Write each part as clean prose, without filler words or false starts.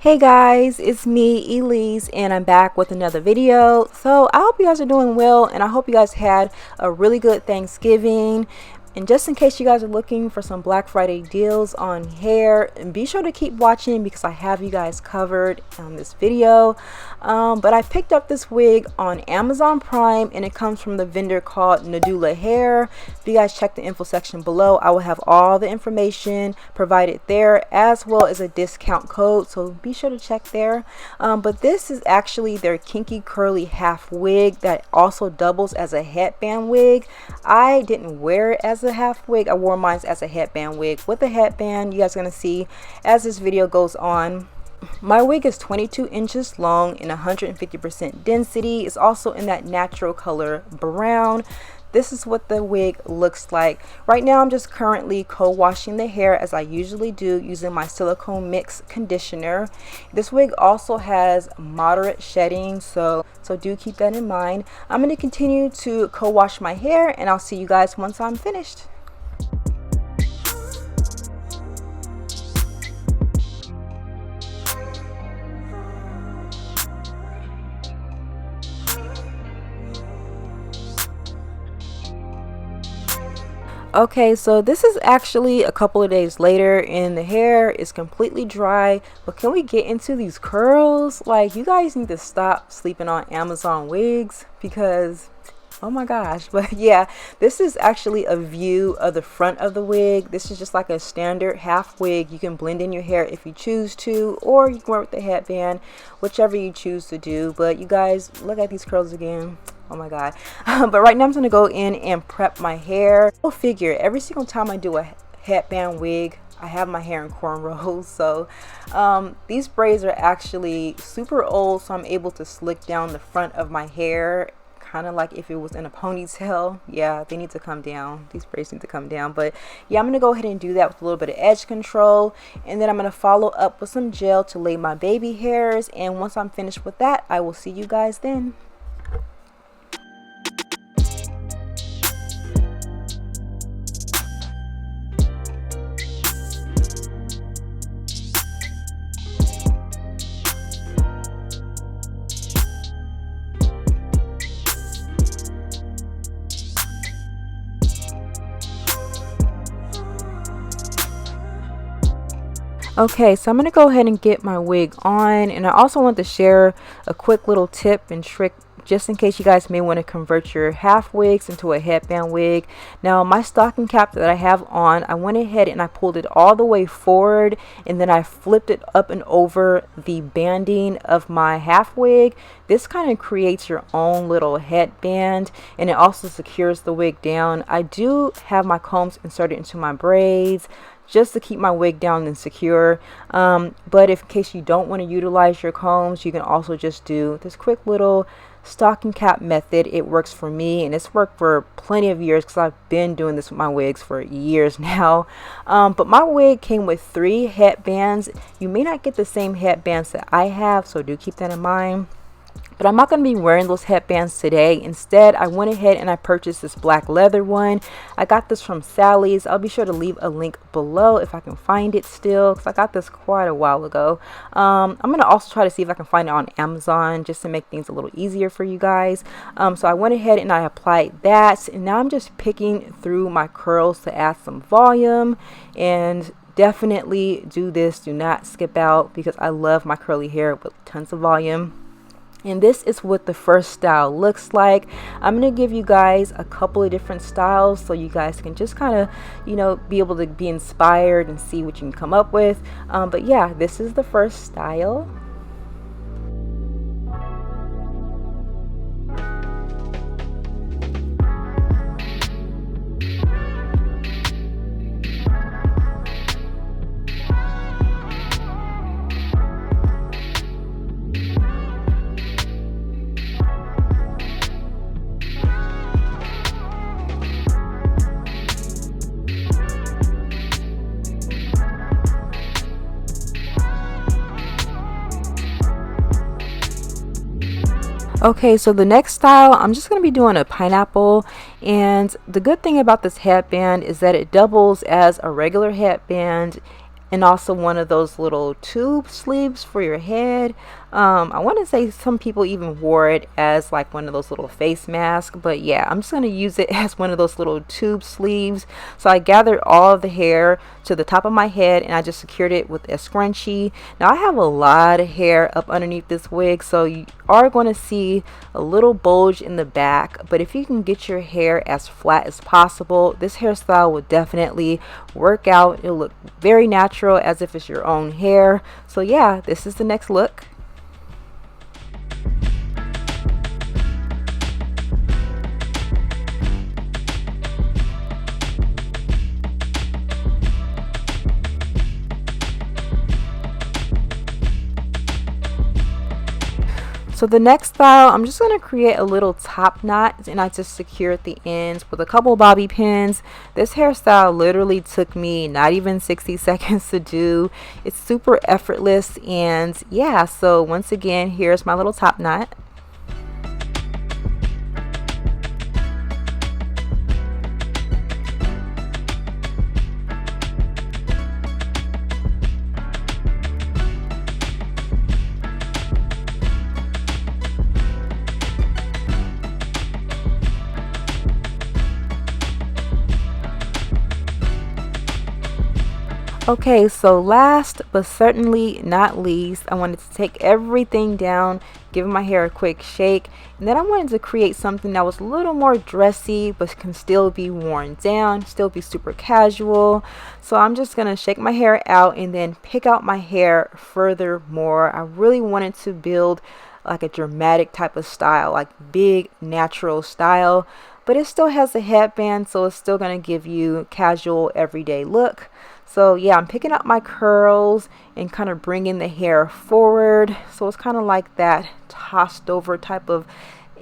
Hey guys, it's me, Elise, and I'm back with another video. So I hope you guys are doing well, and I hope you guys had a really good Thanksgiving. And just in case you guys are looking for some Black Friday deals on hair, and be sure to keep watching because I have you guys covered on this video. But I picked up this wig on Amazon Prime, and it comes from the vendor called Nadula Hair. If you guys check the info section below, I will have all the information provided there, as well as a discount code, so be sure to check there. But this is actually their kinky curly half wig that also doubles as a headband wig. I didn't wear it as a half wig. I wore mine as a headband wig with a headband. You guys are gonna see as this video goes on. My wig is 22 inches long and 150% density. It's also in that natural color brown. This is what the wig looks like. Right now I'm just currently co-washing the hair as I usually do using my silicone mix conditioner. This wig also has moderate shedding, so do keep that in mind. I'm going to continue to co-wash my hair, and I'll see you guys once I'm finished. Okay, so this is actually a couple of days later and the hair is completely dry, but can we get into these curls? Like, you guys need to stop sleeping on Amazon wigs because oh my gosh. But yeah, this is actually a view of the front of the wig. This is just like a standard half wig. You can blend in your hair if you choose to, or you can wear it with the headband, whichever you choose to do. But you guys, look at these curls again. Oh my god. But right now I'm gonna go in and prep my hair. Go figure, every single time I do a headband wig, I have my hair in cornrows. So these braids are actually super old, so I'm able to slick down the front of my hair, kind of like if it was in a ponytail. Yeah, they need to come down. These braids need to come down. But yeah, I'm gonna go ahead and do that with a little bit of edge control, and then I'm gonna follow up with some gel to lay my baby hairs. And once I'm finished with that, I will see you guys then. Okay, so I'm going to go ahead and get my wig on, and I also want to share a quick little tip and trick just in case you guys may want to convert your half wigs into a headband wig. Now, my stocking cap that I have on, I went ahead and I pulled it all the way forward, and then I flipped it up and over the banding of my half wig. This kind of creates your own little headband, and it also secures the wig down. I do have my combs inserted into my braids just to keep my wig down and secure, but if in case you don't want to utilize your combs, you can also just do this quick little stocking cap method. It works for me, and it's worked for plenty of years because I've been doing this with my wigs for years now. But my wig came with 3 headbands. You may not get the same headbands that I have, so do keep that in mind. But I'm not going to be wearing those headbands today. Instead, I went ahead and I purchased this black leather one. I got this from Sally's. I'll be sure to leave a link below if I can find it still, because I got this quite a while ago. I'm going to also try to see if I can find it on Amazon just to make things a little easier for you guys. So I went ahead and I applied that, and now I'm just picking through my curls to add some volume. And definitely do this. Do not skip out, because I love my curly hair with tons of volume. And this is what the first style looks like. I'm going to give you guys a couple of different styles so you guys can just kind of, you know, be able to be inspired and see what you can come up with. But yeah, this is the first style. Okay, so the next style, I'm just going to be doing a pineapple, and the good thing about this headband is that it doubles as a regular headband and also one of those little tube sleeves for your head. I want to say some people even wore it as like one of those little face masks, but yeah, I'm just going to use it as one of those little tube sleeves. So I gathered all of the hair to the top of my head and I just secured it with a scrunchie. Now I have a lot of hair up underneath this wig, so you are going to see a little bulge in the back, but if you can get your hair as flat as possible, this hairstyle will definitely work out. It'll look very natural, as if it's your own hair. So yeah, this is the next look. So the next style, I'm just going to create a little top knot, and I just secured the ends with a couple bobby pins. This hairstyle literally took me not even 60 seconds to do. It's super effortless, and yeah, so once again, here's my little top knot. Okay, so last but certainly not least, I wanted to take everything down, give my hair a quick shake, and then I wanted to create something that was a little more dressy but can still be worn down, still be super casual. So I'm just gonna shake my hair out and then pick out my hair furthermore. I really wanted to build like a dramatic type of style, like big natural style, but it still has a headband, so it's still gonna give you casual everyday look. So yeah, I'm picking up my curls and kind of bringing the hair forward. So it's kind of like that tossed over type of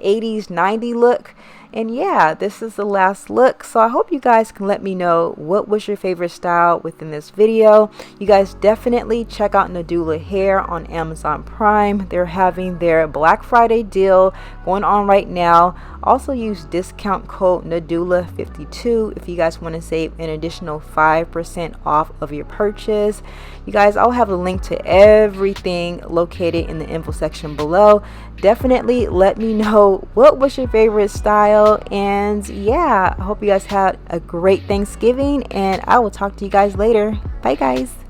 80s, 90s look. And yeah, this is the last look. So I hope you guys can let me know what was your favorite style within this video. You guys definitely check out Nadula hair on Amazon Prime. They're having their Black Friday deal going on right now. Also use discount code Nadula52 if you guys want to save an additional 5% off of your purchase. You guys, I'll have a link to everything located in the info section below. Definitely let me know what was your favorite style, and yeah, I hope you guys had a great Thanksgiving, and I will talk to you guys later. Bye guys.